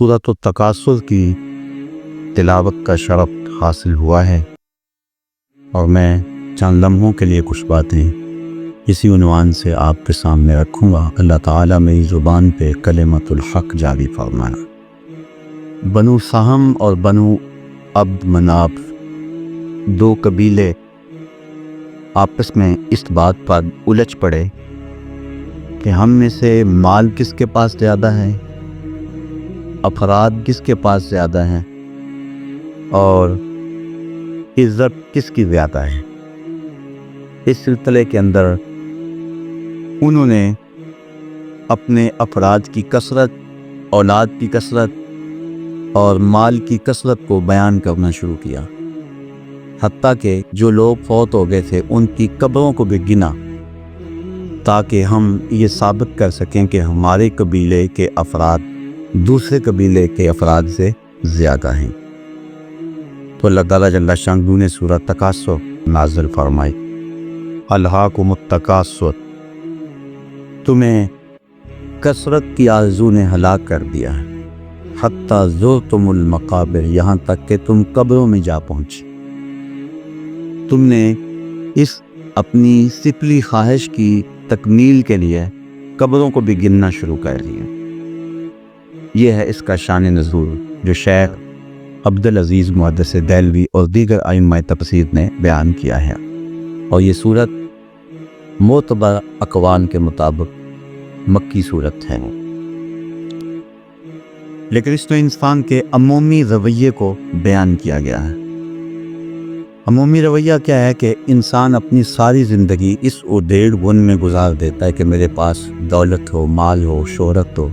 سورۃ التکاثر کی تلاوت کا شرف حاصل ہوا ہے اور میں چند لمحوں کے لیے کچھ باتیں اسی عنوان سے آپ کے سامنے رکھوں گا۔ اللہ تعالیٰ میری زبان پہ کلمۃ الحق جاری فرمانا۔ بنو سہم اور بنو عبد مناف دو قبیلے آپس میں اس بات پر الجھ پڑے کہ ہم میں سے مال کس کے پاس زیادہ ہے، افراد کس کے پاس زیادہ ہیں اور عزت کس کی زیادہ ہے۔ اس سلسلے کے اندر انہوں نے اپنے افراد کی کثرت، اولاد کی کثرت اور مال کی کثرت کو بیان کرنا شروع کیا، حتیٰ کہ جو لوگ فوت ہو گئے تھے ان کی قبروں کو بھی گنا تاکہ ہم یہ ثابت کر سکیں کہ ہمارے قبیلے کے افراد دوسرے قبیلے کے افراد سے زیادہ ہیں۔ تو اللہ تعالیٰ جل شانہ نے سورۃ تکاثر نازل فرمائی، الہاکم التکاثر، تمہیں کثرت کی آرزو نے ہلاک کر دیا ہے، حتیٰ زرتم المقابر، یہاں تک کہ تم قبروں میں جا پہنچے۔ تم نے اس اپنی سفلی خواہش کی تکمیل کے لیے قبروں کو بھی گننا شروع کر دیا۔ یہ ہے اس کا شان نزول جو شیخ عبدالعزیز محدث دہلوی اور دیگر ائمہ تفسیر نے بیان کیا ہے، اور یہ سورت معتبر اقوال کے مطابق مکی سورت ہے، لیکن اس میں انسان کے عمومی رویے کو بیان کیا گیا ہے۔ عمومی رویہ کیا ہے کہ انسان اپنی ساری زندگی اس ادھیڑ بن میں گزار دیتا ہے کہ میرے پاس دولت ہو، مال ہو، شہرت ہو،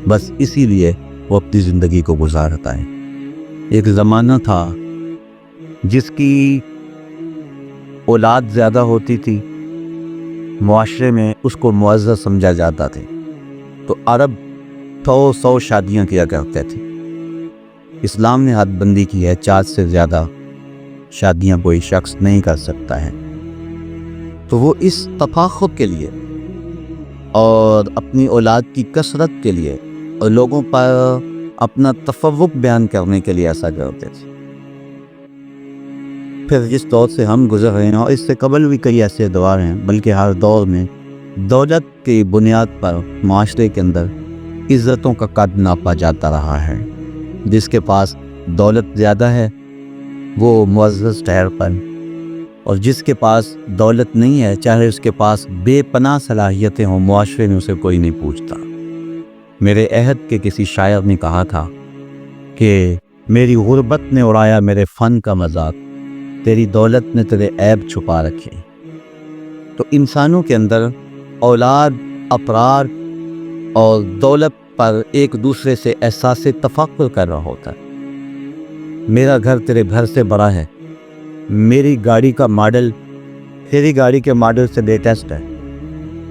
بس اسی لیے وہ اپنی زندگی کو گزارتا ہے۔ ایک زمانہ تھا جس کی اولاد زیادہ ہوتی تھی، معاشرے میں اس کو معزز سمجھا جاتا تھا، تو عرب 100 شادیاں کیا کرتے تھے۔ اسلام نے حد بندی کی ہے، 4 سے زیادہ شادیاں کوئی شخص نہیں کر سکتا ہے۔ تو وہ اس تفاخر کے لیے اور اپنی اولاد کی کثرت کے لیے اور لوگوں پر اپنا تفوق بیان کرنے کے لیے ایسا کرتے تھے۔ پھر جس دور سے ہم گزر رہے ہیں اور اس سے قبل بھی کئی ایسے دور ہیں، بلکہ ہر دور میں دولت کی بنیاد پر معاشرے کے اندر عزتوں کا قد ناپا جاتا رہا ہے۔ جس کے پاس دولت زیادہ ہے وہ معزز ٹھہر پر، اور جس کے پاس دولت نہیں ہے چاہے اس کے پاس بے پناہ صلاحیتیں ہوں، معاشرے میں اسے کوئی نہیں پوچھتا۔ میرے عہد کے کسی شاعر نے کہا تھا کہ میری غربت نے اڑایا میرے فن کا مذاق، تیری دولت نے تیرے عیب چھپا رکھے۔ تو انسانوں کے اندر اولاد، افراد اور دولت پر ایک دوسرے سے احساس تفاخر کر رہا ہوتا ہے۔ میرا گھر تیرے گھر سے بڑا ہے، میری گاڑی کا ماڈل تیری گاڑی کے ماڈل سے لیٹسٹ ہے،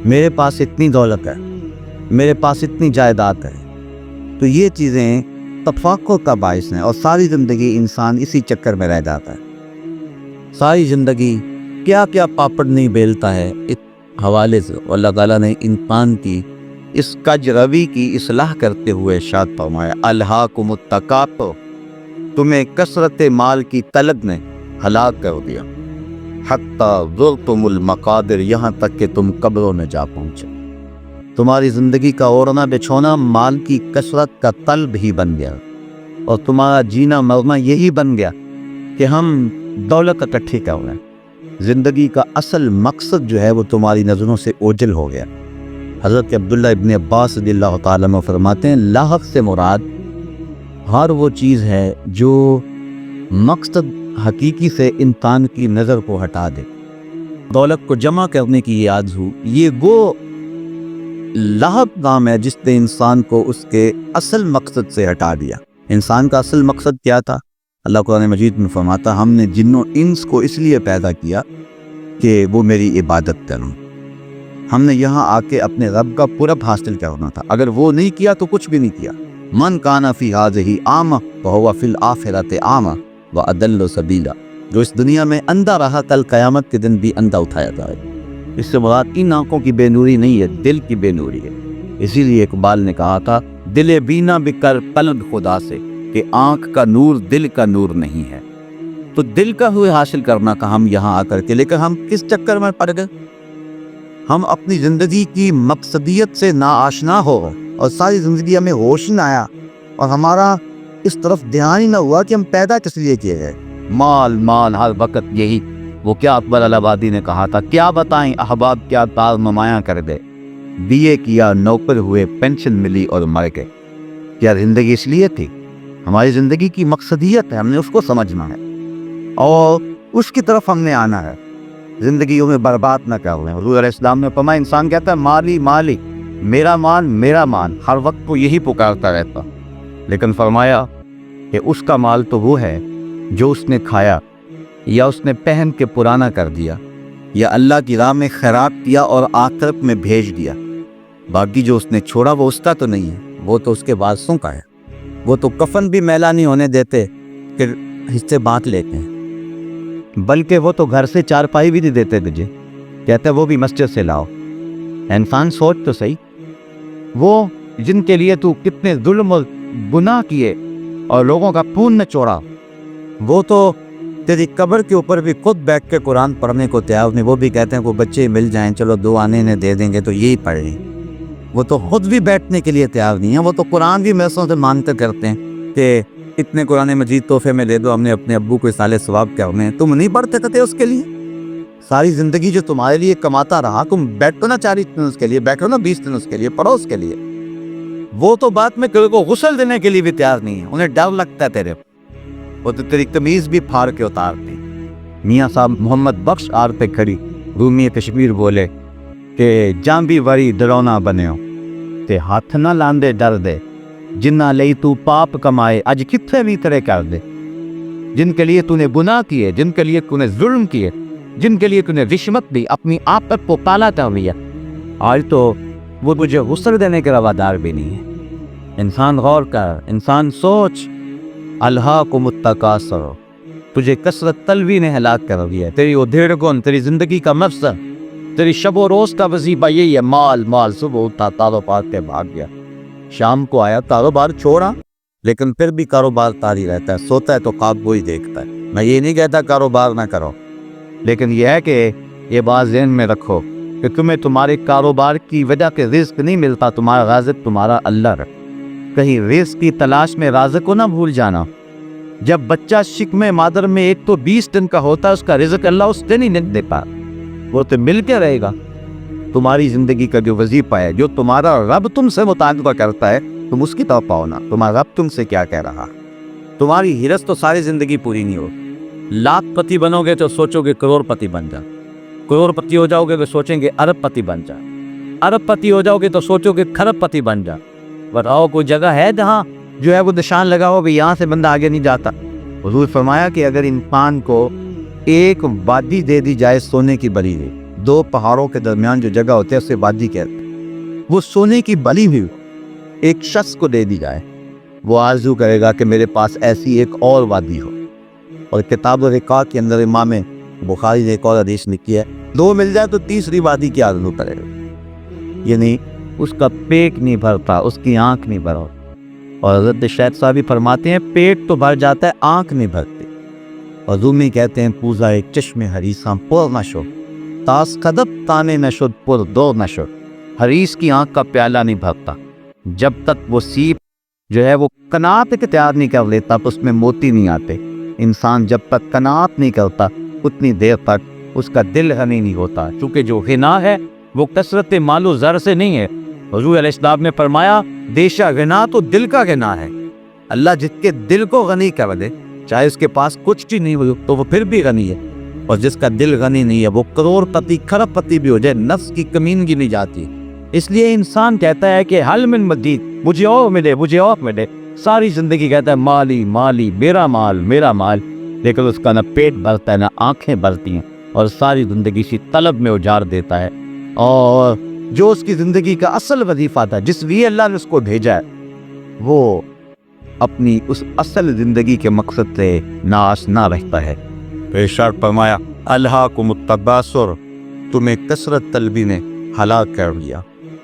میرے پاس اتنی دولت ہے، میرے پاس اتنی جائیداد ہے۔ تو یہ چیزیں تفاخر کا باعث ہیں، اور ساری زندگی انسان اسی چکر میں رہ جاتا ہے۔ ساری زندگی کیا کیا پاپڑ نہیں بیلتا ہے اس حوالے سے۔ اللہ تعالیٰ نے انسان کی اس کج روی کی اصلاح کرتے ہوئے ارشاد فرمایا، الہاکم التکاثر، تمہیں کثرت مال کی طلب نے ہلاک کر دیا، حتیٰ زرتم المقابر، یہاں تک کہ تم قبروں میں جا پہنچے۔ تمہاری زندگی کا اوڑھنا بچھونا مال کی کثرت کا طلب ہی بن گیا، اور تمہارا جینا مرنا یہی بن گیا کہ ہم دولت اکٹھی کر رہے ہیں۔ زندگی کا اصل مقصد جو ہے وہ تمہاری نظروں سے اوجھل ہو گیا۔ حضرت عبداللہ ابن عباس رضی اللہ تعالیٰ عنہ فرماتے ہیں، لاحق سے مراد ہر وہ چیز ہے جو مقصد حقیقی سے انسان کی نظر کو ہٹا دے۔ دولت کو جمع کرنے کی یہ آرزو، یہ وہ لاحق نام ہے جس نے انسان کو اس کے اصل مقصد سے ہٹا دیا۔ انسان کا اصل مقصد کیا تھا؟ اللہ قرآن مجید میں فرماتا، ہم نے جن و انس کو اس لیے پیدا کیا کہ وہ میری عبادت کریں۔ ہم نے یہاں آ کے اپنے رب کا پرب حاصل کرنا تھا، اگر وہ نہیں کیا تو کچھ بھی نہیں کیا۔ من کان فی ہذہ اعمی فہو فی الآخرۃ اعمی واضل سبیلا، جو اس دنیا میں اندھا رہا کل قیامت کے دن بھی اندھا اٹھایا جائے۔ اس سے مراد ان آنکھوں کی بے نوری نہیں ہے، دل کی بے نوری ہے۔ اسی لیے اقبال نے کہا تھا، دل بینا بکر قلب خدا سے، کہ آنکھ کا نور دل کا نور نہیں ہے۔ تو دل کا ہوئے حاصل کرنا کا ہم یہاں آ کر کے، لیکن ہم کس چکر میں پڑ گئے؟ ہم اپنی زندگی کی مقصدیت سے ناآشنا ہو گئے اور ساری زندگی ہمیں ہوش نہ آیا اور ہمارا اس طرف دھیان ہی نہ ہوا کہ ہم پیدا کس لیے کیے گئے۔ مال مال ہر وقت یہی، وہ کیا اکبر الہ آبادی نے کہا تھا، کیا بتائیں احباب کیا تار نمایاں کر دے، BA کیا نوکر ہوئے پینشن ملی اور مر گئے۔ کیا زندگی اس لیے تھی؟ ہماری زندگی کی مقصدیت ہے، ہم نے اس کو سمجھنا ہے اور اس کی طرف ہم نے آنا ہے، زندگیوں میں برباد نہ کر لیں۔ حضور علیہ السلام نے فرمایا، انسان کہتا ہے مالی مالی، میرا مان، ہر وقت وہ یہی پکارتا رہتا، لیکن فرمایا کہ اس کا مال تو وہ ہے جو اس نے کھایا یا اس نے پہن کے پرانا کر دیا یا اللہ کی راہ میں خیرات کیا اور آخرت میں بھیج دیا۔ باقی جو اس نے چھوڑا وہ اس کا تو نہیں ہے، وہ تو اس کے وارثوں کا ہے۔ وہ تو کفن بھی میلا نہیں ہونے دیتے کہ حصے بانٹ لیتے ہیں، بلکہ وہ تو گھر سے چارپائی بھی نہیں دیتے تجھے، کہتے وہ بھی مسجد سے لاؤ۔ انسان سوچ تو صحیح، وہ جن کے لیے تو کتنے ظلم اور گناہ کیے اور لوگوں کا خون نہ چوڑا، وہ تو تیری قبر کے اوپر بھی خود بیٹھ کے قرآن پڑھنے کو تیار نہیں۔ وہ بھی کہتے ہیں کوئی بچے مل جائیں، چلو 2 آنے نے دے دیں گے تو یہی پڑھ لیں۔ وہ تو خود بھی بیٹھنے کے لیے تیار نہیں ہیں، وہ تو قرآن بھی میسوں سے مانتے کرتے ہیں کہ اتنے قرآن مجید تحفے میں دے دو، ہم نے اپنے ابو کو سال ثواب کرنے ہیں۔ تم نہیں پڑھتے تھے اس کے لیے؟ ساری زندگی جو تمہارے لیے کماتا رہا، تم بیٹھو نا 40 دن اس کے لیے، بیٹھو نا 20 دن اس کے لیے، پڑھو اس کے لیے۔ وہ تو بعد میں کو غسل دینے کے لیے بھی تیار نہیں ہے، انہیں ڈر لگتا ہے تیرے، وہ تو تیری تمیز بھی پھاڑ کے اتارتے۔ میاں صاحب محمد بخش آر پہ کھڑی رومی کشمیر بولے کہ جاں بھی وری ڈرونا بنیو تے ہاتھ نہ لاندے ڈر دے، جنہ لئی تو پاپ کمائے اج کتھے بھی تیرے کر دے۔ جن کے لیے تو نے گناہ کیے، جن کے لیے تو نے ظلم کیے، جن کے لیے تو نے رشوت دی، اپنی آپ کو پالا تھا لیا، آج تو وہ تجھے غسل دینے کے روادار بھی نہیں ہے۔ انسان غور کر، انسان سوچ، الہاکم التکاثر، تجھے کثرت طلبی نے ہلاک کر دیا۔ تیری وہ دھیر گن، تیری زندگی کا مقصد، تیری شب و روز کا وظیفہ یہی ہے، مال مال۔ صبح اٹھا کاروبار کے بھاگ گیا، شام کو آیا کاروبار چھوڑا، لیکن پھر بھی کاروبار طاری رہتا ہے، سوتا ہے تو خواب وہی دیکھتا ہے۔ میں یہ نہیں کہتا کاروبار نہ کرو، لیکن یہ ہے کہ یہ بات ذہن میں رکھو کہ تمہیں تمہارے کاروبار کی وجہ کے رزق نہیں ملتا، تمہارا رازق تمہارا اللہ ہے۔ کہیں رزق کی تلاش میں رازق کو نہ بھول جانا۔ جب بچہ شکم مادر میں ایک تو 20 دن کا ہوتا ہے، اس کا رزق اللہ اس دن ہی نہیں دے پا، وہ تو مل کے رہے گا۔ تمہاری زندگی کا جو وظیفہ ہے، جو تمہارا رب تم سے مطالبہ کرتا ہے، تم اس کی طرف پاؤ نا۔ تمہارا رب تم سے کیا کہہ رہا؟ تمہاری ہرس تو ساری زندگی پوری نہیں ہو۔ لاکھ پتی بنو گے تو سوچو گے کروڑ پتی بن جا، کروڑ پتی ہو جاؤ گے تو سوچیں گے ارب پتی بن جا، ارب پتی ہو جاؤ گے تو سوچو گے کھرب پتی بن جا۔ بتاؤ کوئی جگہ ہے جہاں جو ہے وہ نشان لگا ہو کہ یہاں سے بندہ آگے نہیں جاتا؟ حضور فرمایا کہ اگر انسان کو ایک وادی دے دی جائے سونے کی بلی ہوئی، 2 پہاڑوں کے درمیان جو جگہ ہوتی ہے اسے وادی کہتے ہیں، وہ سونے کی بلی ہوئی ایک شخص کو دے دی جائے، وہ آرزو کرے گا کہ میرے پاس ایسی ایک اور وادی ہو۔ اور کتاب الرقاق کے اندر امام بخاری نے ایک اور حدیث لکھی ہے، 2 مل جائے تو تیسری وادی کی آرزو کرے گا، یعنی اس کا پیٹ نہیں بھرتا، اس کی آنکھ نہیں بھرتا۔ اور حضرت شیخ صاحب بھی فرماتے ہیں پیٹ تو بھر جاتا ہے، آنکھ نہیں بھرتی۔ اور رومی کہتے ہیں پوزا ایک چشم حریصاں پر نشو، تاس قدب تانے نشد پر دو نشو۔ حریص کی آنکھ کا پیالہ نہیں بھرتا، جب تک وہ سیپ جو ہے وہ قناعت اختیار نہیں کر لیتا تو اس میں موتی نہیں آتے۔ انسان جب تک قناعت نہیں کرتا اتنی دیر تک اس کا دل غنی نہیں ہوتا، چونکہ جو غنا ہے وہ کثرت مال و زر سے نہیں ہے۔ حضور علیہ السلام نے فرمایا دیشہ غنا تو دل کا غنا ہے۔ اللہ جس کے دل کو غنی کر دے، چاہے اس کے پاس کچھ بھی نہیں ہو تو وہ پھر بھی غنی ہے، اور جس کا دل غنی نہیں ہے وہ کروڑ پتی کھرب پتی بھی ہو جائے نفس کی کمینگی نہیں جاتی۔ اس لیے انسان کہتا ہے کہ حل من مزید، مجھے اور ملے، مجھے اور ملے۔ ساری زندگی کہتا ہے مالی مالی، میرا مال میرا مال، لیکن اس کا نہ پیٹ بھرتا ہے نہ آنکھیں بھرتی ہیں، اور ساری زندگی اسی طلب میں اجار دیتا ہے۔ اور جو اس کی زندگی کا اصل وظیفہ تھا، جس لیے اللہ نے اس کو بھیجا ہے، وہ اپنی اس اصل زندگی کے مقصد سے ناآشنا رہتا ہے۔ ارشاد فرمایا الہاکم التکاثر، تمہیں کثرت طلبی نے ہلاک کر دیا۔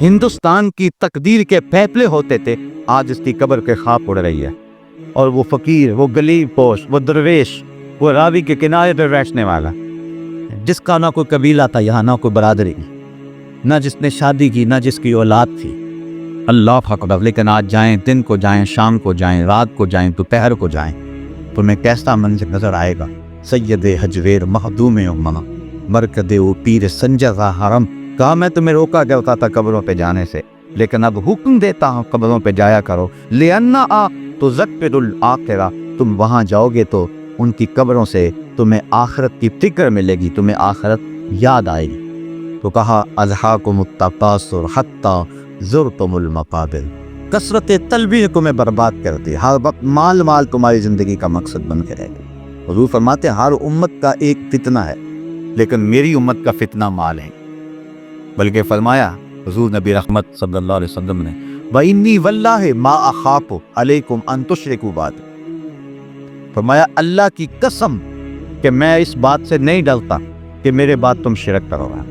ہندوستان کی تقدیر کے فیصلے ہوتے تھے، آج اس کی قبر کے خواب اڑ رہی ہے۔ اور وہ فقیر، وہ غلیظ پوش، وہ درویش، وہ راوی کے کنارے پر بیٹھنے والا، جس کا نہ کوئی قبیلہ تھا یہاں، نہ کوئی برادری، نہ جس نے شادی کی، نہ جس کی اولاد تھی، اللہ اکبر، لیکن آج جائیں، دن کو جائیں، شام کو جائیں، رات کو جائیں، دوپہر کو جائیں، تو میں کیسا منظر نظر آئے گا؟ سید حجویر مخدوم امما مرکد او پیر سنجر حرم۔ کہا میں تمہیں روکا کرتا تھا قبروں پہ جانے سے، لیکن اب حکم دیتا ہوں قبروں پہ جایا کرو، لِأَنَّا تُذَكِّرُ الْآخِرَةَ، تم وہاں جاؤ گے تو ان کی قبروں سے تمہیں آخرت کی فکر ملے گی، تمہیں آخرت یاد آئے گی۔ تو کہا اَلْهَاكُمُ التَّكَاثُرُ حَتَّىٰ زُرْتُمُ الْمَقَابِرَ، کثرت طلبی تمہیں برباد کر دی، ہر وقت مال مال تمہاری زندگی کا مقصد بن کے رہ گئی۔ حضور فرماتے ہیں ہر امت کا ایک فتنہ ہے، لیکن میری امت کا فتنہ مال ہے۔ بلکہ فرمایا حضور نبی رحمت صلی اللہ علیہ وسلم نے، وَإِنِّي وَاللَّهِ مَا أَخَافُ عَلَيْكُمْ أَن تُشْرِكُوا بِي، فرمایا اللہ کی قسم کہ میں اس بات سے نہیں ڈرتا کہ میرے بعد تم شرک کرو گا۔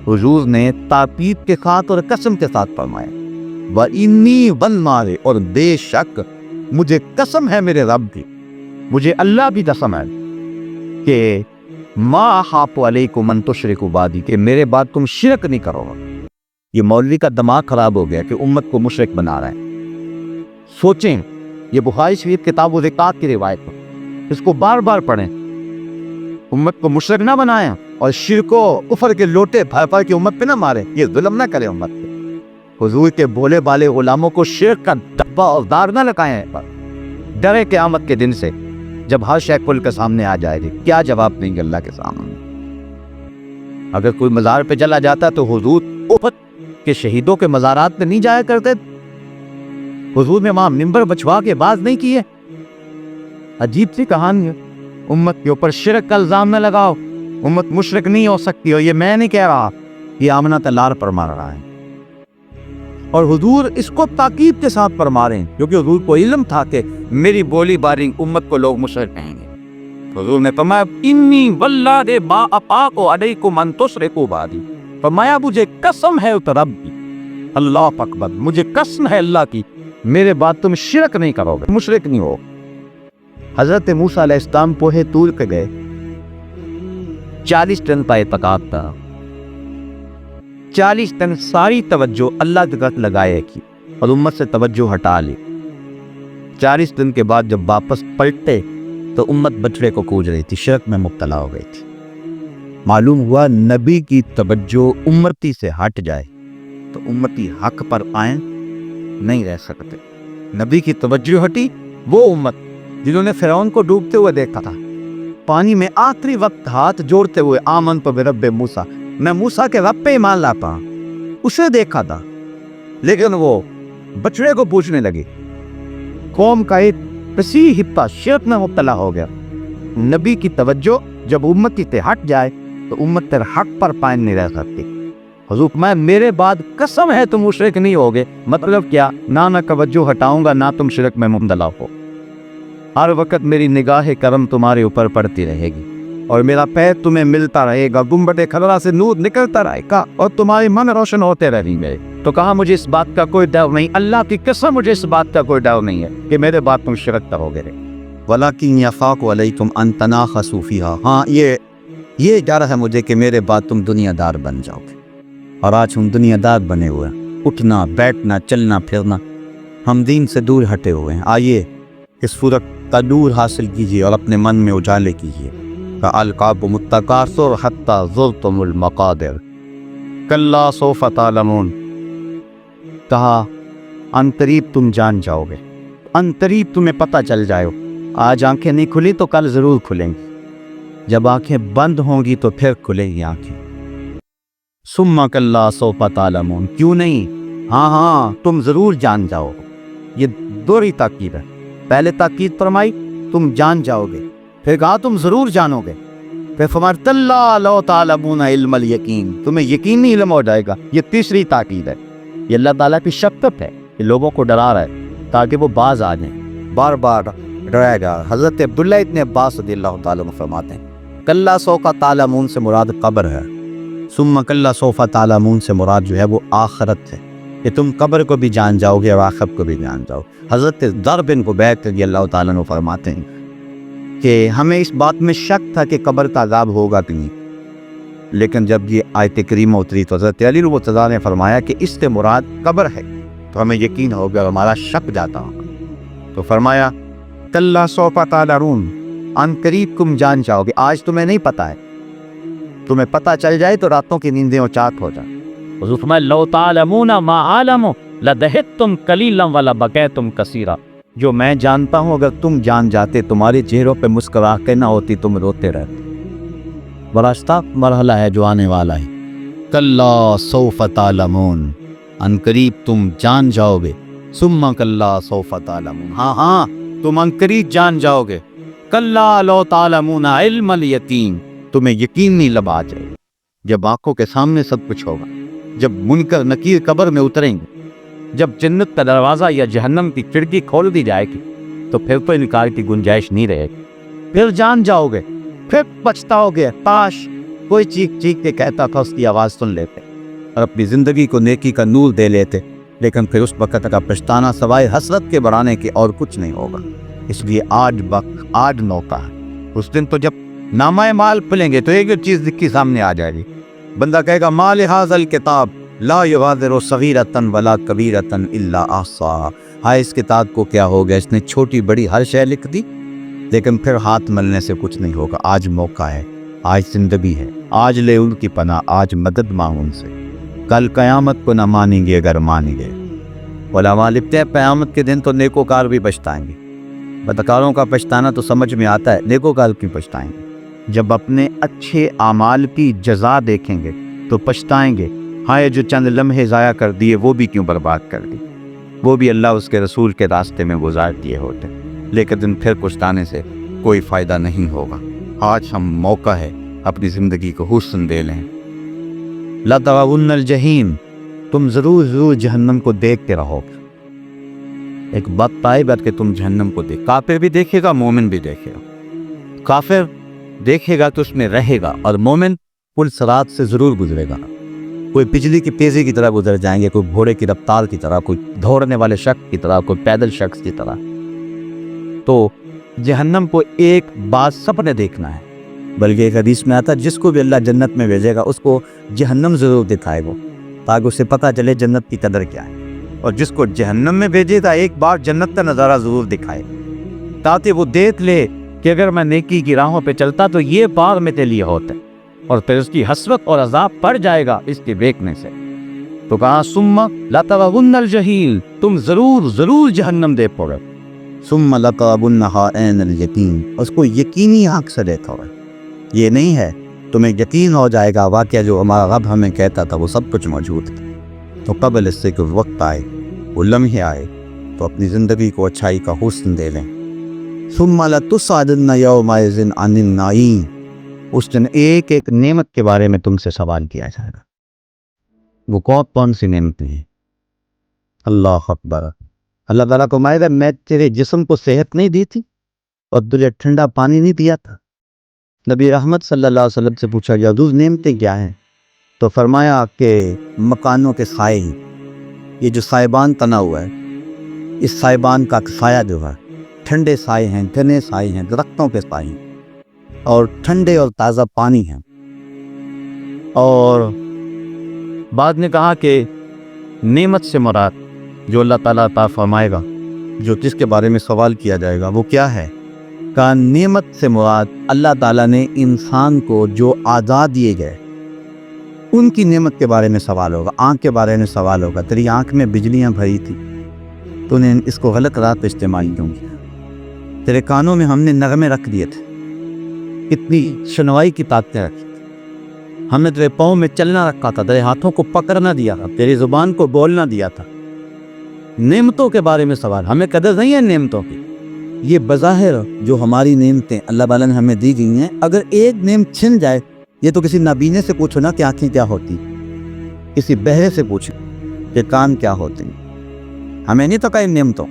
حضور نے تاکید کے ساتھ اور قسم کے ساتھ فرمایا، وَإِنِّي وَاللَّهِ، اور بے شک مجھے قسم ہے میرے رب کی، مجھے اللہ بھی قسم ہے کہ ما اخاف علیکم ان تشرکوا بی، کہ میرے بعد تم شرک نہیں کرو گا۔ یہ مولوی کا دماغ خراب ہو گیا کہ امت کو مشرک بنا رہا ہے۔ سوچیں، یہ بخاری شریف کتاب و زکات کی روایت ہے، اس کو بار بار پڑھیں، امت کو مشرک نہ بنائیں اور شرک و کفر کے لوٹے بھر بھر کے امت پہ نہ ماریں، یہ ظلم نہ کریں امت پہ۔ حضور کے بولے بالے غلاموں کو شرک کا ڈبہ اور دار نہ لگائیں، ڈرے قیامت کے دن سے جب ہر شے کل کے سامنے آ جائے گی، کیا جواب دیں گے اللہ کے سامنے؟ اگر کوئی مزار پہ چلا جاتا تو حضور احد کے شہیدوں کے مزارات پہ نہیں جایا کرتے؟ حضور نے وہاں منبر بچھوا کے باز نہیں کیے؟ عجیب سی کہانی ہے۔ امت کے اوپر شرک کا الزام نہ لگاؤ، امت مشرک نہیں ہو سکتی، اور یہ میں نہیں کہہ رہا، یہ آمنہ تلار پر مار رہا ہے۔ اور حضور اس کو تاکید کے ساتھ فرما رہے ہیں، کیونکہ حضور کو علم تھا کہ میری بولی باری امت کو لوگ مشرک کہیں گے۔ حضور نے فرمایا انی واللہ ما اطاق علیکم ان تشرکوا بی، فرمایا مجھے قسم ہے رب کی، اللہ اکبر، مجھے قسم ہے اللہ کی، میرے بعد تم شرک نہیں کرو گے، مشرک نہیں ہو۔ حضرت موسیٰ علیہ السلام کوہ طور پہ گئے، 40 دن کا اعتکاف تھا، 40 دن ساری توجہ اللہ کی طرف لگائے کی اور امت سے توجہ ہٹا لی۔ 40 دن کے بعد جب واپس پلٹے تو امت بچڑے کو کوج رہی تھی، شرک میں مبتلا ہو گئی تھی۔ معلوم ہوا نبی کی توجہ امتی سے ہٹ جائے تو امتی حق پر قائم نہیں رہ سکتے۔ نبی کی توجہ ہٹی، وہ امت جنہوں نے فرعون کو ڈوبتے ہوئے دیکھا تھا، پانی میں آخری وقت ہاتھ جوڑتے ہوئے آمنت برب موسیٰ، میں موسیٰ کے رب پہ ایمان لاتا ہوں، اسے دیکھا تھا، لیکن وہ بچڑے کو پوچھنے لگے۔ قوم کا ایک وسیع حصہ شرک میں مبتلا ہو گیا۔ نبی کی توجہ جب امت سے ہٹ جائے تو امت پر حق پر قائم نہیں رہ سکتی۔ حضور میں میرے بعد قسم ہے تم مشرک نہیں ہوگے، مطلب کیا؟ نہ توجہ ہٹاؤں گا، نہ تم شرک میں مبتلا ہو، ہر وقت میری نگاہ کرم تمہارے اوپر پڑتی رہے گی اور میرا پیر تمہیں ملتا رہے گا، گنبد خضرا سے نور نکلتا رہے گا اور تمہارے من روشن ہوتے رہیں گے۔ تو کہا مجھے اس بات کا کوئی ڈر نہیں، اللہ کی قسم مجھے اس بات کا کوئی ڈر نہیں ہے کہ میرے بعد تم شرک کرو گے۔ وَلَكِنْ يَخَافُ عَلَيْكُمْ أَن تَنَاخَصُوا فِيهَا، ہاں یہ ڈر ہے مجھے کہ میرے بعد تم دنیا دار بن جاؤ گے، اور آج ہم دنیا دار بنے ہوئے ہیں، اٹھنا بیٹھنا چلنا پھرنا، ہم دین سے دور ہٹے ہوئے ہیں۔ آئیے اس فرق کا نور حاصل کیجیے اور اپنے من میں اجالے کیجیے۔ القابم التکاثر حتی زرتم المقابر کلا سوف تعلمون، کہا ان قریب تم جان جاؤ گے، ان قریب تمہیں پتہ چل جائے۔ آج آنکھیں نہیں کھلی تو کل ضرور کھلیں گی، جب آنکھیں بند ہوں گی تو پھر کھلیں گی آنکھیں۔ ثم کلا سوف تعلمون، کیوں نہیں، ہاں تم ضرور جان جاؤ۔ یہ دوہری تاکید ہے، پہلے تاکید فرمائی تم جان جاؤ گے، پھر کہا تم ضرور جانو گے، پھر فرمایا تاللہ لو تعلمون علم الیقین، تمہیں یقینی علم ہو جائے گا۔ یہ تیسری تاکید ہے، یہ اللہ تعالیٰ کی شفقت ہے، یہ لوگوں کو ڈرا رہا ہے تاکہ وہ باز آ جائیں، بار بار ڈرایا جا۔ حضرت عبداللہ ابن عباس رضی اللہ تعالیٰ عنہ فرماتے ہیں کلا سوف تعلمون سے مراد قبر ہے، ثم کلا سوف تعلمون سے مراد جو ہے وہ آخرت ہے، کہ تم قبر کو بھی جان جاؤ گے اور آخرت کو بھی جان جاؤ۔ حضرت ذر بن عبید رضی اللہ تعالیٰ عنہ فرماتے ہیں کہ ہمیں اس بات میں شک تھا کہ قبر کا عذاب ہوگا کہ نہیں، لیکن جب یہ آیت کریمہ اتری تو حضرت علی رضی اللہ عنہ نے فرمایا کہ اس سے مراد قبر ہے، تو ہمیں یقین ہو گیا اور ہمارا شک جاتا ہوگا۔ تو فرمایا کلا سوف تعلمون، ان قریب تم جان جاؤ گے، آج تمہیں نہیں پتہ ہے، تمہیں پتہ چل جائے تو راتوں کی نیندیں اوچات ہو جائیں۔ حضور فرمائے لو تعلمون ما عالم لدہتم قلیلا ولبکیتم کثیرا، جو میں جانتا ہوں اگر تم جان جاتے تمہارے چہروں پہ مسکراہٹیں نہ ہوتی، تم روتے رہتے۔ بڑا سخت مرحلہ ہے جو آنے والا ہے۔ کلا سوف تعلمون، ان قریب تم جان جاؤ گے، ثم کلا سوف تعلمون، ہاں تم ان قریب جان جاؤ گے۔ کلا لو تعلمون علم الیقین، تمہیں یقین نہیں لب آ جائے جب آنکھوں کے سامنے سب کچھ ہوگا، جب منکر نکیر قبر میں اتریں گے، جب جنت کا دروازہ یا جہنم کی کھڑکی کھول دی جائے گی تو پھر تو انکار کی گنجائش نہیں رہے گی۔ پھر جان جاؤ گے، پھر پچھتاؤ گے، کاش کوئی چیخ چیخ کے کہتا تھا اس کی آواز سن لیتے اور اپنی زندگی کو نیکی کا نور دے لیتے، لیکن پھر اس وقت کا پچھتانا سوائے حسرت کے بڑھانے کے اور کچھ نہیں ہوگا۔ اس لیے آج وقت، آج موقع ہے۔ اس دن تو جب نامہ مال پلیں گے تو ایک چیز دکھی سامنے آ جائے گی، بندہ کہے گا مال ھذا الکتاب لا یغادر صغیرۃ ولا کبیرۃ الا احصاھا، ہائے اس کتاب کو کیا ہو گیا، اس نے چھوٹی بڑی ہر شے لکھ دی، لیکن پھر ہاتھ ملنے سے کچھ نہیں ہوگا۔ آج موقع ہے، آج زندگی ہے، آج لے ان کی پناہ، آج مدد مانگ ان سے۔ کل قیامت کو نہ مانیں گے اگر مانیں گے۔ علماء لکھتے ہیں قیامت کے دن تو نیکوکار بھی پچھتائیں گے۔ بدکاروں کا پچھتانا تو سمجھ میں آتا ہے، نیکوکار کیوں پچھتائیں گے؟ جب اپنے اچھے اعمال کی جزا دیکھیں گے تو پچھتائیں گے، ہائے جو چند لمحے ضائع کر دیے وہ بھی کیوں برباد کر دی، وہ بھی اللہ اس کے رسول کے راستے میں گزار دیے ہوتے، لیکن پھر پچھتانے سے کوئی فائدہ نہیں ہوگا۔ آج ہم موقع ہے، اپنی زندگی کو حسن دے لیں۔ لَتَرَوُنَّ الْجَحِيمَ، تم ضرور جہنم کو دیکھتے رہو گے۔ ایک وقت آئے گا کہ تم جہنم کو دیکھ، کافر بھی دیکھے گا، مومن بھی دیکھے گا۔ کافر دیکھے گا تو اس میں رہے گا، اور مومن پل صراط سے ضرور گزرے گا۔ کوئی بجلی کی تیزی کی طرح گزر جائیں گے، کوئی گھوڑے کی رفتار کی طرح، کوئی دوڑنے والے شخص کی طرح، کوئی پیدل شخص کی طرح۔ تو جہنم کو ایک بات سب نے دیکھنا ہے، بلکہ ایک حدیث میں آتا ہے جس کو بھی اللہ جنت میں بھیجے گا اس کو جہنم ضرور دکھائے گا، تاکہ اسے پتہ چلے جنت کی قدر کیا ہے، اور جس کو جہنم میں بھیجے گا ایک بار جنت کا نظارہ ضرور دکھائے، تاکہ وہ دیکھ لے کہ اگر میں نیکی کی راہوں پہ چلتا تو یہ بار میرے لیے ہوتا ہے، اور پھر اس کی حسرت اور عذاب پڑ جائے گا اس کے دیکھنے سے۔ تو کہا ثم لترون الجحیم، تم ضرور جہنم دیکھ پڑے، ثم لترونها عین الیقین، اس کو یقینی آنکھ سے دیکھو گے۔ یہ نہیں ہے تمہیں یقین ہو جائے گا واقعہ جو ہمارا رب ہمیں کہتا تھا وہ سب کچھ موجود ہے، تو قبل اس سے کہ وقت آئے، وہ لمحے آئے، تو اپنی زندگی کو اچھائی کا حسن دے لیں۔ ثم لتسألن یومئذ عن النعیم، اس دن ایک ایک نعمت کے بارے میں تم سے سوال کیا جائے گا۔ وہ کون سی نعمتیں ہیں؟ اللہ اکبر۔ اللہ تعالیٰ کو مائدہ میں تیرے جسم کو صحت نہیں دی تھی اور تجھے ٹھنڈا پانی نہیں دیا تھا؟ نبی رحمت صلی اللہ علیہ وسلم سے پوچھا یا حضور نعمتیں کیا ہیں؟ تو فرمایا کہ مکانوں کے سائے ہیں، یہ جو سائبان تنا ہوا ہے، اس سائبان کا سایہ جو ہے، ٹھنڈے سائے ہیں، گھنے سائے ہیں، درختوں کے سائے ہیں، اور ٹھنڈے اور تازہ پانی ہیں۔ اور بعد نے کہا کہ نعمت سے مراد جو اللہ تعالیٰ عطا فرمائے گا، جو جس کے بارے میں سوال کیا جائے گا وہ کیا ہے؟ کہ نعمت سے مراد اللہ تعالیٰ نے انسان کو جو اعضاء دیے گئے ان کی نعمت کے بارے میں سوال ہوگا۔ آنکھ کے بارے میں سوال ہوگا، تیری آنکھ میں بجلیاں بھری تھی، تو نے اس کو غلط راہ پہ استعمال کیوں کیا؟ تیرے کانوں میں ہم نے نغمے رکھ دیے تھے، کتنی سنوائی کی طاقتیں رکھی تھی، ہم نے تیرے پاؤں میں چلنا رکھا تھا، تیرے ہاتھوں کو پکڑنا دیا تھا، تیری زبان کو بولنا دیا تھا۔ نعمتوں کے بارے میں سوال، ہمیں قدر نہیں ہے نعمتوں کی۔ یہ بظاہر جو ہماری نعمتیں اللہ تعالیٰ نے ہمیں دی گئی ہیں، اگر ایک نعمت چھن جائے، یہ تو کسی نابینے سے پوچھو نا کہ آنکھیں کیا ہوتی، کسی بہرے سے پوچھو کہ کان کیا ہوتے ہیں، ہمیں نہیں تو ان نعمتوں۔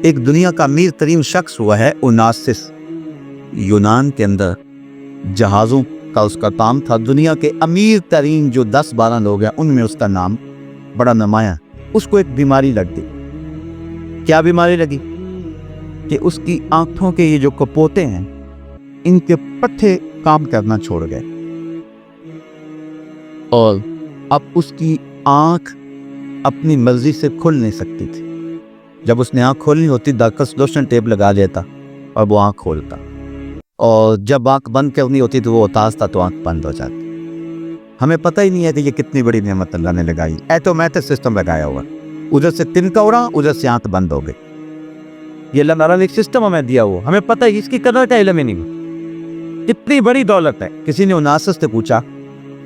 ایک دنیا کا امیر ترین شخص ہوا ہے اوناسس، یونان کے اندر جہازوں کا اس کا کام تھا، دنیا کے امیر ترین جو 10-12 لوگ ہیں ان میں اس کا نام بڑا نمایاں۔ اس کو ایک بیماری لگ گئی۔ کیا بیماری لگی؟ کہ اس کی آنکھوں کے یہ جو کپوتے ہیں ان کے پٹھے کام کرنا چھوڑ گئے، اور اب اس کی آنکھ اپنی مرضی سے کھل نہیں سکتی تھی۔ جب اس نے آنکھ کھولنی ہوتی ڈاکٹر لوشن ٹیپ لگا دیتا اور وہ آنکھ کھولتا، اور جب آنکھ بند کرنی ہوتی تو وہ اتارتا تو آنکھ بند ہو جاتی۔ ہمیں پتہ ہی نہیں ہے کہ یہ کتنی بڑی نعمت اللہ نے لگائی، ایٹومیٹک سسٹم لگایا ہوا، ادھر سے تنکا اڑا ادھر سے آنکھ بند ہو گئی۔ یہ اللہ تعالیٰ نے ایک سسٹم ہمیں دیا ہوا، ہمیں پتہ ہے اس کی قدر کا علم ہی نہیں، کتنی بڑی دولت ہے۔ کسی نے اناسس سے پوچھا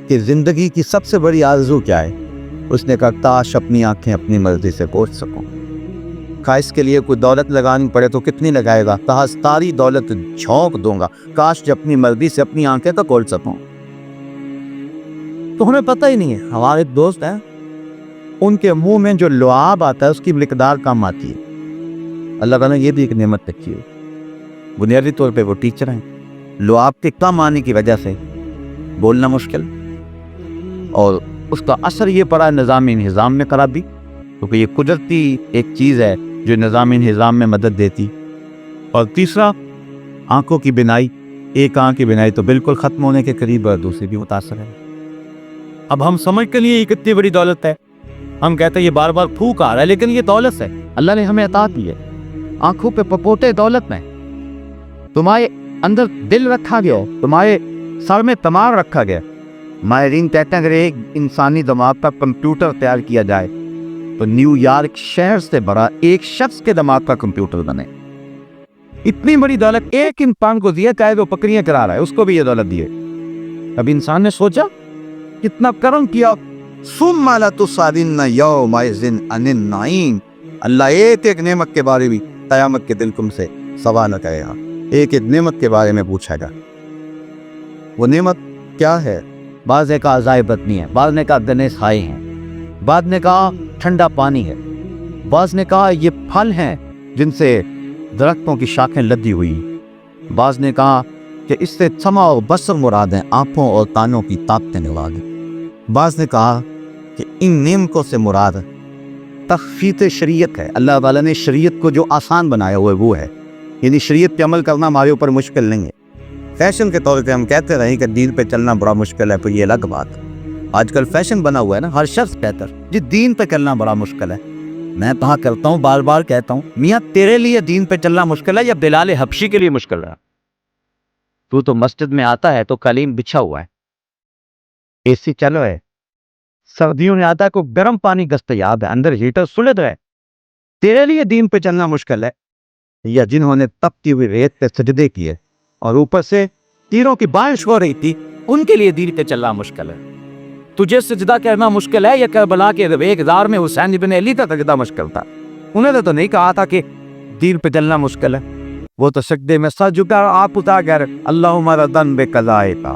کہ زندگی کی سب سے بڑی آرزو کیا ہے؟ اس نے کہا کاش اپنی آنکھیں اپنی مرضی سے کھول سکوں۔ کہا اس کے لیے کوئی دولت لگانی پڑے تو کتنی لگائے گا؟ کہا ساری دولت جھونک دوں گا، کاش جو اپنی مرضی سے اپنی آنکھیں تو کھول سکوں۔ تو ہمیں پتہ ہی نہیں ہے۔ ہمارے دوست ہیں، ان کے منہ میں جو لعاب آتا ہے اس کی مقدار کم آتی ہے۔ اللہ تعالیٰ نے یہ بھی ایک نعمت رکھی ہے۔ بنیادی طور پہ وہ ٹیچر ہیں، لعاب کے کم آنے کی وجہ سے بولنا مشکل، اور اس کا اثر یہ پڑا ہے نظام انہضام میں خرابی، کیونکہ یہ قدرتی ایک چیز ہے جو نظام انہضام میں مدد دیتی۔ اور تیسرا، آنکھوں کی بینائی، ایک آنکھ کی بینائی تو بالکل ختم ہونے کے قریب ہے، دوسری بھی متاثر ہے۔ اب ہم سمجھتے نہیں یہ کتنی بڑی دولت ہے، ہم کہتے ہیں یہ بار بار پھونک آ رہا ہے، لیکن یہ دولت ہے، اللہ نے ہمیں عطا کی ہے۔ آنکھوں پہ پپوتے دولت میں، تمہارے اندر دل رکھا گیا، تمہارے سر میں دماغ رکھا گیا۔ ماہرین کہتے ہیں اگر ایک انسانی دماغ کا کمپیوٹر تیار کیا جائے تو نیو یارک شہر سے بڑا ایک شخص کے دماغ کا کمپیوٹر بنے۔ اتنی بڑی دولت ایک انسان کو دیا، چاہے وہ بکریاں کرا رہا ہے اس کو بھی یہ دولت دی ہے۔ اب انسان نے سوچا کتنا کرم کیا۔ ثم لتسألن یومئذ عن النعیم، اللہ ایک ایک نعمت کے بارے میں قیامت کے دن تم سے سوال کرے گا، ایک ایک نعمت کے بارے میں پوچھے گا۔ وہ نعمت کیا ہے؟ بعض نے کہا عزائے بطنی ہے، بعض نے کہا دنے سائے ہیں، بعض نے کہا ٹھنڈا پانی ہے، بعض نے کہا یہ پھل ہیں جن سے درختوں کی شاخیں لدی ہوئی، بعض نے کہا کہ اس سے سمع اور بصر مراد ہیں، آنکھوں اور کانوں کی طاقتیں مراد ہیں، بعض نے کہا کہ ان نعمتوں سے مراد تخفیف شریعت ہے، اللہ تعالیٰ نے شریعت کو جو آسان بنایا ہوا ہے وہ ہے، یعنی شریعت پہ عمل کرنا ہمارے اوپر مشکل نہیں ہے۔ فیشن کے طور پہ ہم کہتے رہیں کہ دین پہ چلنا بڑا مشکل ہے، تو یہ الگ بات ہے۔ آج کل فیشن بنا ہوا ہے نا، ہر شخص کہتا ہے جی دین پہ چلنا بڑا مشکل ہے۔ میں کہا کرتا ہوں، بار بار کہتا ہوں، میاں تیرے لیے دین پہ چلنا مشکل ہے یا بلال حبشی کے لیے مشکل ہے؟ تو مسجد میں آتا ہے تو قالین بچھا ہوا ہے، اے سی چلو ہے، سردیوں میں آتا ہے کو گرم پانی دستیاب ہے، اندر ہیٹر سلد ہے، تیرے لیے دین پہ چلنا مشکل ہے؟ یا جنہوں نے تپتی ہوئی ریت پہ سجدے کیے اور اوپر سے تیروں کی بارش ہو رہی تھی، ان کے لیے دین پہ چلنا مشکل ہے؟ تجھے سجدہ کرنا مشکل ہے یا کربلا کے ایک غار میں حسین ابن علی کا سجدہ مشکل تھا؟ انہوں نے تو نہیں کہا تھا کہ دین پہ چلنا مشکل ہے، وہ تو سجدے میں سر جھکا آپ اٹھا کر اللہم رضن بقضائک،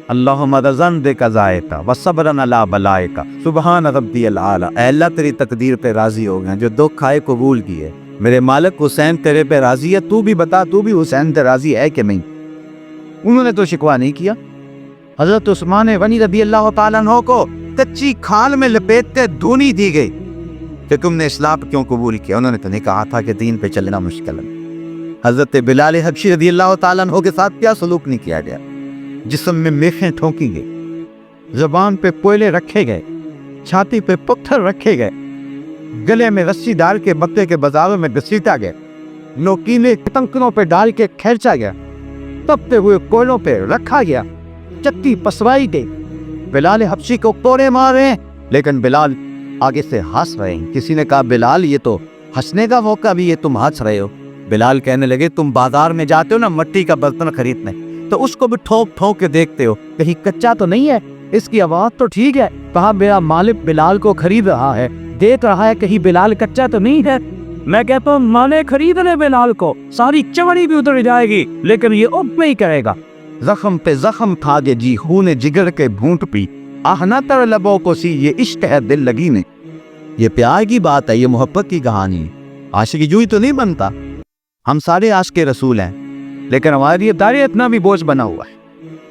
اللہم رضن بقضائک وصبرا علی بلائک سبحان ربی الاعلی۔ اے اللہ تیری تقدیر پہ راضی ہو گئے، جو دکھ آئے قبول کیے، میرے مالک حسین تیرے پہ راضی ہے، تو بھی بتا تو بھی حسین پہ راضی ہے کہ نہیں؟ انہوں نے تو شکوہ نہیں کیا۔ حضرت عثمان غنی رضی اللہ تعالیٰ عنہ کو کچی کھال میں لپیٹتے دھونی دی گئی کہ تم نے اسلام کیوں قبول کیا؟ انہوں نے تو نہیں کہا تھا کہ دین پہ چلنا مشکل ہے۔ حضرت بلال حبشی رضی اللہ تعالیٰ عنہ کے ساتھ کیا سلوک نہیں کیا گیا؟ جسم میں میخیں ٹھونکی گئی، زبان پہ کوئلے رکھے گئے، چھاتی پہ پتھر رکھے گئے، گلے میں رسی ڈال کے مکے کے بازاروں میں گھسیٹا گیا، نوکیلے کنکروں پہ ڈال کے کھینچا گیا، تپتے ہوئے کوئلوں پہ رکھا گیا، چکی پسوائی گئی، بلال حبشی کو کوڑے مار رہے ہیں لیکن بلال آگے سے ہنس رہے ہیں۔ کسی نے کہا بلال یہ تو ہنسنے کا موقع بھی، یہ تم ہنس رہے ہو؟ بلال کہنے لگے تم بازار میں جاتے ہو نا مٹی کا برتن خریدنے، تو اس کو بھی ٹھوک ٹھوک کے دیکھتے ہو کہیں کچا تو نہیں ہے، اس کی آواز تو ٹھیک ہے، کہا میرا مالک بلال کو خرید رہا ہے، دیکھ رہا ہے کہیں بلال کچا تو نہیں ہے۔ میں کہتا ہوں مالک خرید لے بلال کو، ساری چمڑی بھی اتر جائے گی لیکن یہ اب نہیں کرے گا۔ زخم پہ زخم کھا گے جی خون جگر کے بھونٹ پی، آہنا تر لبوں کو سی یہ عشق ہے دل لگی نے۔ یہ پیار کی بات ہے، یہ محبت کی کہانی ہے، عاشقی جوئی تو نہیں بنتا۔ ہم سارے عاشق رسول ہیں لیکن ہمارے لیے دائرہ اتنا بھی بوجھ بنا ہوا ہے۔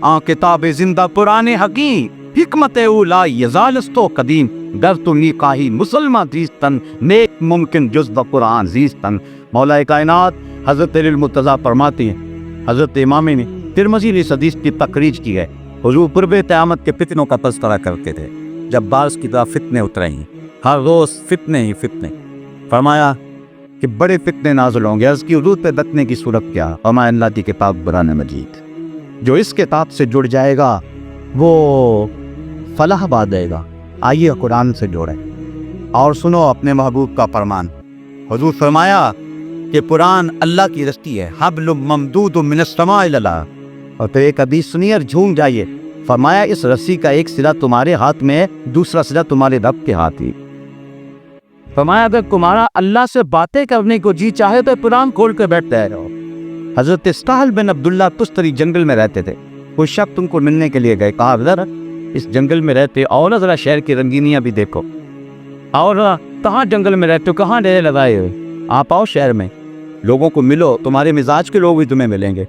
کتاب زندہ پرانے حکیم حکمت اولا یزالستو قدیم گر تو نیکاہی مسلمان زیستن نیک ممکن جز و قرآن زیستن۔ مولا کائنات حضرت المرتضیٰ فرماتے ہیں، حضرت امام نے ترمذی اس حدیث کی تخریج کی ہے، حضور قرب قیامت کے فتنوں کا تذکرہ کرتے تھے، جب بارش کی طرح فتنے اتریں گے، ہر روز فتنے ہی فتنے، فرمایا کہ بڑے فتنے نازل ہوں گے۔ عرض کی حدود پہ بچنے کی صورت کیا؟ فرمایا اللہ کی کتاب قرآن مجید، جو اس کتاب سے جڑ جائے گا وہ فلاح پا جائے گا۔ آئیے قرآن سے جوڑیں اور سنو اپنے محبوب کا فرمان۔ حضور فرمایا کہ قرآن اللہ کی رسی ہے، حبل ممدود من السماء الی الارض، اور پھر ایک حدیث سنیے اور جھوم جائیے۔ فرمایا اس رسی کا ایک سرا تمہارے ہاتھ میں ہے، دوسرا سرا تمہارے رب کے ہاتھ ہی۔ فرمایا اگر تمہارا اللہ سے باتیں کرنے کو جی چاہے تو قرآن کھول کے بیٹھ جائے رہو۔ حضرت سہل بن عبداللہ تستری جنگل میں رہتے تھے، کوئی شخص تم کو ملنے کے لیے گئے، کہا ذرا اس جنگل میں رہتے اور ذرا شہر کی رنگینیاں بھی دیکھو، اور کہاں جنگل میں رہتے ہو، کہاں ڈیرے لگائے ہوئے، آپ آؤ شہر میں، لوگوں کو ملو، تمہارے مزاج کے لوگ بھی تمہیں ملیں گے،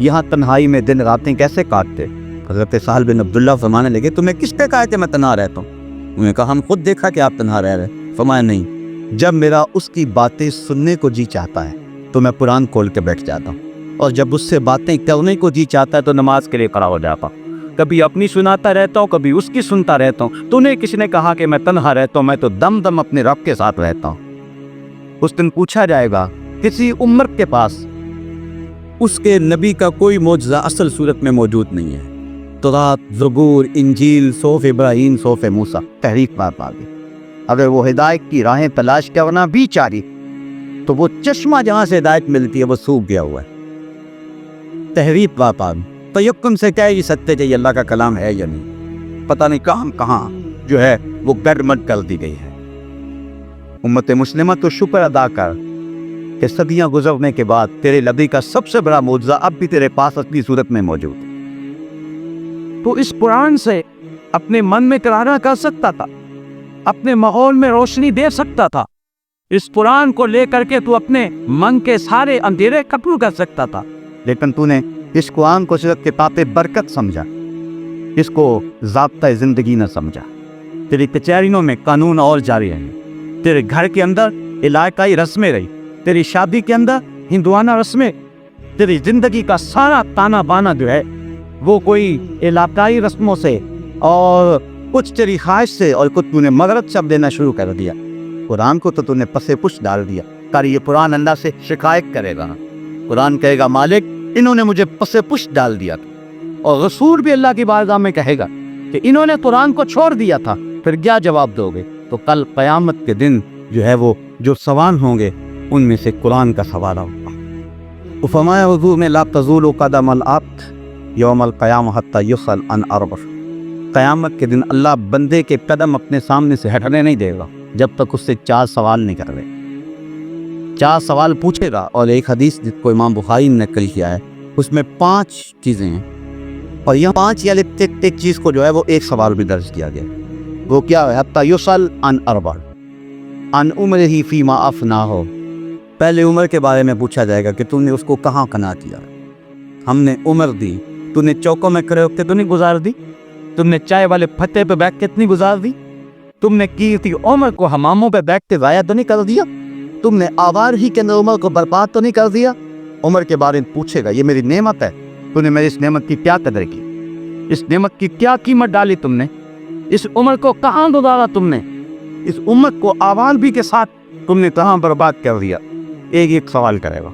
یہاں تنہائی میں دن راتیں کیسے کاٹتے؟ حضرت سہل بن عبداللہ فرمانے لگے تمہیں کس پہ کہا کہ میں تنہا رہتا ہوں؟ انہوں نے کہا ہم خود دیکھا کہ آپ تنہا رہ رہے۔ فرمایا نہیں، جب میرا اس کی باتیں سننے کو جی چاہتا ہے تو میں قرآن کھول کے بیٹھ جاتا ہوں، اور جب اس سے باتیں کرنے کو جی چاہتا ہے تو نماز کے لیے کھڑا ہو جاتا ہوں، کبھی اپنی سناتا رہتا ہوں، کبھی اس کی سنتا رہتا ہوں۔ تو نے کسی نے کہا کہ میں تنہا رہتا ہوں، میں تو دم دم اپنے رب کے ساتھ رہتا ہوں۔ اس دن پوچھا جائے گا کسی امت کے پاس اس کے نبی کا کوئی معجزہ اصل صورت میں موجود نہیں ہے، تورات، زبور، انجیل، صحف ابراہیم، صحف موسیٰ، تحریف بات آ گئی۔ اگر وہ ہدایت کی راہیں تلاش کرنا بھی چاہی تو وہ چشمہ جہاں سے ہدایت ملتی ہے وہ سوکھ گیا ہوا ہے۔ تحریف بات آ گئی، تیقن سے کہہ ہی سکتے کہ یہ اللہ کا کلام ہے یا نہیں، پتہ نہیں کہاں جو ہے وہ گڑمٹ کر دی گئی ہے۔ امت مسلمہ تو شکر ادا کر کہ صدیاں گزرنے کے بعد تیرے نبی کا سب سے بڑا معجزہ اب بھی تیرے پاس اصلی صورت میں موجود ہے۔ تو اس قرآن سے اپنے من میں قرارہ کر سکتا تھا، اپنے ماحول میں روشنی دے سکتا تھا، اس قرآن کو لے کر کے تو اپنے من کے سارے اندھیرے ختم کر سکتا تھا، لیکن تو نے اس قرآن کو صرف کتاب برکت سمجھا، اس کو ضابطۂ زندگی نہ سمجھا۔ تیری کچہریوں میں قانون اور جاری رہے، تیرے گھر کے اندر علاقائی رسمیں رہی، تیری شادی کے اندر ہندوانہ رسمیں، تیری زندگی کا سارا تانا بانا جو ہے وہ کوئی علاقائی رسموں سے اور کچھ تیری خواہش سے، اور کچھ تو نے مغرب شب دینا شروع کر دیا۔ قرآن کو تو نے پسے پش ڈال دیا، کر یہ قرآن اللہ سے شکایت کرے گا، قرآن کہے گا مالک انہوں نے مجھے پسے پش ڈال دیا تھا، اور رسول بھی اللہ کی بارگاہ میں کہے گا کہ انہوں نے قرآن کو چھوڑ دیا تھا، پھر کیا جواب دو گے؟ تو کل قیامت کے دن جو ہے وہ جو سوال ہوں گے ان میں سے قرآن کا سوال ہوگا۔ فرمایا حضور میں لا تزول قدم العبد یوم القیامہ حتی یسأل عن اربع، قیامت کے دن اللہ بندے کے قدم اپنے سامنے سے ہٹنے نہیں دے گا جب تک اس سے 4 سوال نہیں کر لے، 4 سوال پوچھے گا۔ اور ایک حدیث جس کو امام بخاری نے نقل کیا ہے اس میں 5 چیزیں ہیں، اور یہ 5 یا ایک چیز کو جو ہے وہ ایک سوال بھی درج کیا گیا، وہ کیا ہے؟ حتی یسأل عن اربع عن عمرہ فیما افناہ، پہلے عمر کے بارے میں پوچھا جائے گا کہ تم نے اس کو کہاں قضا کیا، ہم نے عمر دی، تو نے چوکوں میں کھڑے ہو کے تو نہیں گزار دی، تم نے چائے والے پھتے پہ بیٹھ کے اتنی گزار دی، تم نے کی تھی عمر کو حماموں پہ بیٹھ کے ضائع تو نہیں کر دیا، تم نے آوار ہی کے اندر عمر کو برباد تو نہیں کر دیا۔ عمر کے بارے میں پوچھے گا، یہ میری نعمت ہے، تو نے میری اس نعمت کی کیا قدر کی، اس نعمت کی کیا قیمت ڈالی تم نے، اس عمر کو کہاں گزارا تم نے، اس عمر کو آوار بھی کے ساتھ تم نے کہاں برباد کر دیا۔ ایک سوال کرے گا۔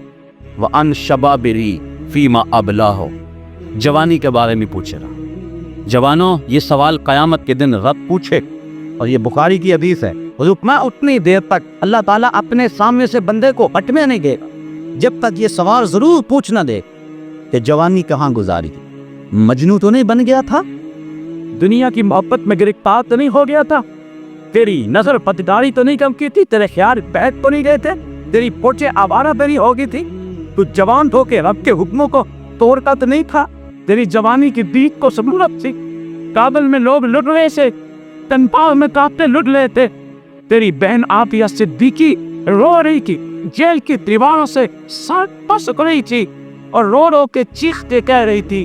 وَأَنْ شَبَابِرِي فِيمَا أَبْلَاهُ، جوانی کے بارے میں پوچھے گا۔ جوانوں یہ سوال قیامت کے دن رب پوچھے، اور یہ بخاری کی حدیث ہے، رکنا اتنی دیر تک اللہ تعالیٰ اپنے سامنے سے بندے کو ہٹنے نہیں دے گا جب تک یہ سوال ضرور پوچھنا دے کہ جوانی کہاں گزاری، مجنوں تو نہیں بن گیا تھا، دنیا کی محبت میں گرفتار تو نہیں ہو گیا تھا، تیری نظر پتداری تو نہیں کم کی تھی، تیرے خیال بیت تو نہیں گئے تھے، تیری پوچھے آوارہ بیری ہو گئی تھی، تو جوان ہو کے رب کے حکموں کو توڑتا تو نہیں تھا، تیری جوانی کی دیکھ کو ضرورت تھی، کابل میں لوگ لٹ رہے تھے، تنپاؤ میں کافتے لٹ رہے تھے، تیری بہن عافیہ صدیقی رو رہی تھی، جیل کی دیواروں سے سر پسک رہی تھی، اور رو رو کے چیخ کے کہہ رہی تھی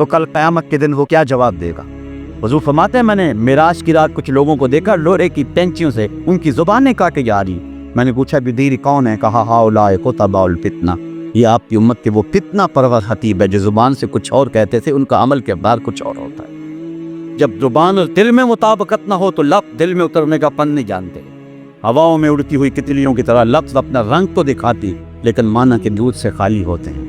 تو کل قیامت کے دن وہ کیا جواب دے گا؟ حضور فرماتے ہیں میں نے معراج کی رات کچھ لوگوں کو دیکھا لوہے کی ٹینچیوں سے ان کی زبانیں کاٹی جا رہی. میں نے پوچھا بدیری کون ہے؟ کہا ہؤلاء خطباء الفتنہ، یہ آپ کی امت کے وہ فتنہ پرور خطیب ہے جو زبان سے کچھ اور کہتے تھے، ان کا عمل کے بعد کچھ اور ہوتا ہے. جب زبان اور دل میں مطابقت نہ ہو تو لفظ دل میں اترنے کا فن نہیں جانتے. ہواؤں میں اڑتی ہوئی تتلیوں کی طرح لفظ اپنا رنگ تو دکھاتی لیکن معنی کے دودھ سے خالی ہوتے ہیں.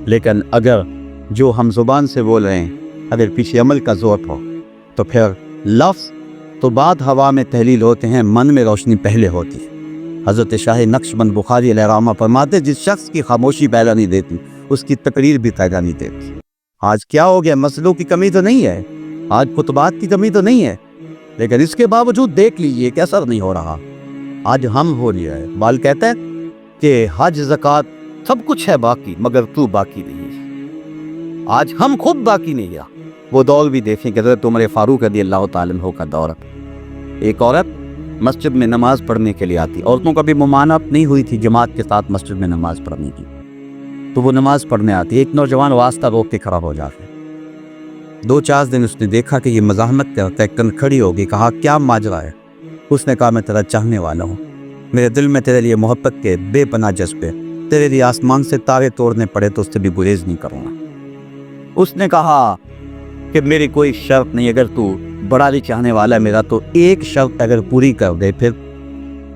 لیکن اگر جو ہم زبان سے بول رہے ہیں اگر پیچھے عمل کا زور ہو تو پھر لفظ تو بعد ہوا میں تحلیل ہوتے ہیں، من میں روشنی پہلے ہوتی ہے. حضرت شاہ نقشبند بخاری علیہ رحمہ فرماتے جس شخص کی خاموشی پہلا نہیں دیتی اس کی تقریر بھی پیدا نہیں دیتی. آج کیا ہو گیا؟ مسئلوں کی کمی تو نہیں ہے، آج خطبات کی کمی تو نہیں ہے، لیکن اس کے باوجود دیکھ لیجئے کہ اثر نہیں ہو رہا. آج ہم ہو لیا ہے. بال کہتا ہے کہ حج زکوٰۃ سب کچھ ہے باقی مگر تو باقی نہیں ہے. آج ہم خود باقی نہیں ہے. وہ دور بھی دیکھیں کہ حضرت عمر فاروق رضی اللہ تعالیٰ عنہ کا دور. ایک عورت مسجد میں نماز پڑھنے کے لیے آتی. عورتوں کا بھی ممانعت نہیں ہوئی تھی جماعت کے ساتھ مسجد میں نماز پڑھنے کی، تو وہ نماز پڑھنے آتی. ایک نوجوان واسطہ روک کے کھڑا ہو جاتا ہے. 2-4 دن اس نے دیکھا کہ یہ مزاحمت کرتا ہے، کن کھڑی ہوگی. کہا کیا ماجرا ہے؟ اس نے کہا میں تیرا چاہنے والا ہوں، میرے دل میں تیرے لیے محبت کے بے پناہ جذبے، تیرے لیے آسمان سے تارے توڑنے پڑے تو اس سے بھی گریز نہیں کروں گا. اس نے کہا کہ میری کوئی شرط نہیں، اگر تو بڑا ہی چاہنے والا ہے میرا تو ایک شرط اگر پوری کر دے پھر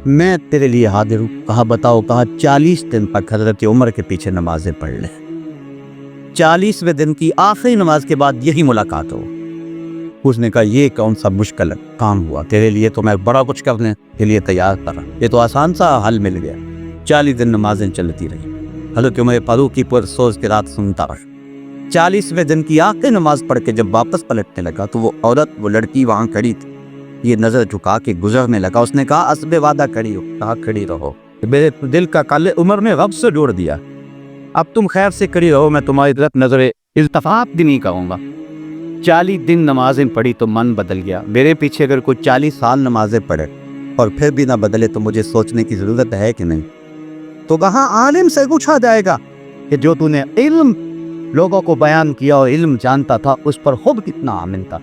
میں تیرے لیے حاضر ہوں. کہا بتاؤ. کہا 40 دن تک حضرت عمر کے پیچھے نمازیں پڑھ لیں، 40ویں دن کی آخری نماز کے بعد یہی ملاقات ہو. اس نے کہا یہ کون سا مشکل کام ہوا؟ تیرے لیے تو میں بڑا کچھ کرنے کے لیے تیار تھا، یہ تو آسان سا حل مل گیا. 40 دن نمازیں چلتی رہی. حضرت عمر فاروق کی پر سوچ کے رات سنتا رہا. 40ویں دن کی آخری نماز پڑھ کے جب واپس پلٹنے لگا تو وہ عورت، وہ لڑکی وہاں کھڑی تھی. یہ نظر جھکا کے گزرنے لگا. اس نے کہا حسب وعدہ کھڑی ہو. کہا کھڑی رہو. میرے دل کا کل عمر نے رب سے جوڑ دیا. اب تم خیر سے کھڑی رہو، میں تمہاری طرف نظر التفات بھی نہیں کروں گا. 40 دن نمازیں پڑھی تو من بدل گیا. میرے پیچھے اگر کوئی 40 سال نمازیں پڑھے اور پھر بھی نہ بدلے تو مجھے سوچنے کی ضرورت ہے کہ نہیں. تو کہاں عالم سے پوچھا جائے گا کہ جو تو نے علم لوگوں کو بیان کیا اور علم جانتا تھا اس پر خود کتنا عامل تھا.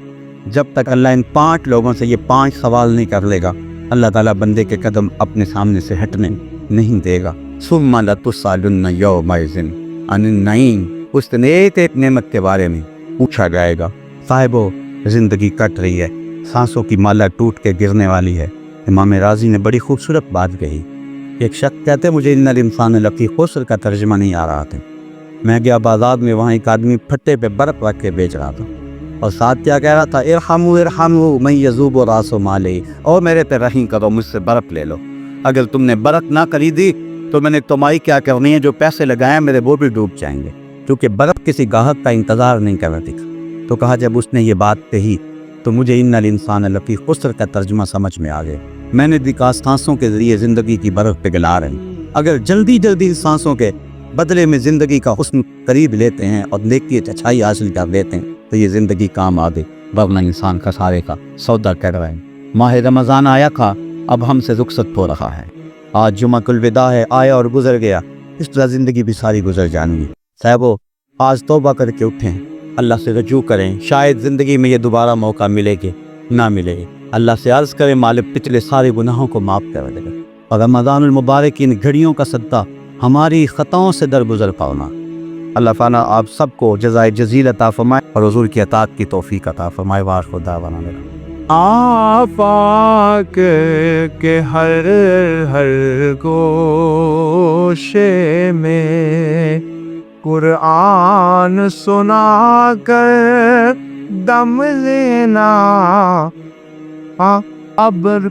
جب تک اللہ ان 5 لوگوں سے یہ 5 سوال نہیں کر لے گا اللہ تعالیٰ بندے کے قدم اپنے سامنے سے ہٹنے نہیں دے گا. ثم لتسألن یومئذ عن النعیم. اس دن ایک ایک نعمت کے بارے میں پوچھا جائے گا. صاحبو زندگی کٹ رہی ہے، سانسوں کی مالا ٹوٹ کے گرنے والی ہے. امام راضی نے بڑی خوبصورت بات کہی. ایک شخص کہتے مجھے ان الانسان لفی خسر کا ترجمہ نہیں آ رہا تھا. میں گیا بازار میں، وہاں ایک آدمی پھٹے پہ برف رکھ کے بیچ رہا تھا اور ساتھ کیا کہہ رہا تھا ارحموا ارحموا من یذوب راس مالی، اور میرے پہ رحم کرو، مجھ سے برف لے لو. اگر تم نے برف نہ خریدی تو میں نے تمہاری کیا کرنی ہے، جو پیسے لگائے میرے وہ بھی ڈوب جائیں گے. کیونکہ برف کسی گاہک کا انتظار نہیں کر رہی تھی. تو کہا جب اس نے یہ بات کہی تو مجھے ان الانسان لفی خسر کا ترجمہ سمجھ میں آ گیا. میں نے دیکھا سانسوں کے ذریعے زندگی کی برف پگھلا رہے ہیں. اگر جلدی جلدی سانسوں کے بدلے میں زندگی کا حسن قریب لیتے ہیں اور نیکی اچھائی حاصل کر لیتے ہیں تو یہ زندگی کام آ گئی، ورنہ انسان خسارے کا سودا کر رہے ہیں. ماہ رمضان آیا تھا، اب ہم سے رخصت ہو رہا ہے. آج جمعہ الوداع ہے، آیا اور گزر گیا، اس طرح زندگی بھی ساری گزر جانی ہے. صاحبو آج توبہ کر کے اٹھیں، اللہ سے رجوع کریں. شاید زندگی میں یہ دوبارہ موقع ملے گی نہ ملے گی. اللہ سے عرض کریں مالک پچھلے سارے گناہوں کو معاف کر دے گا. اور رمضان المبارک ان گھڑیوں کا صدقہ ہماری خطاؤں سے درگزر فرما. اللہ تعالیٰ آپ سب کو جزائے جزیل عطا فرمائے اور حضور کی اطاعت کی توفیق عطا فرمائے. وآخر دعوانا میرا آفاق کے ہر ہر گوشے میں قرآن سنا کر دم لینا. ابر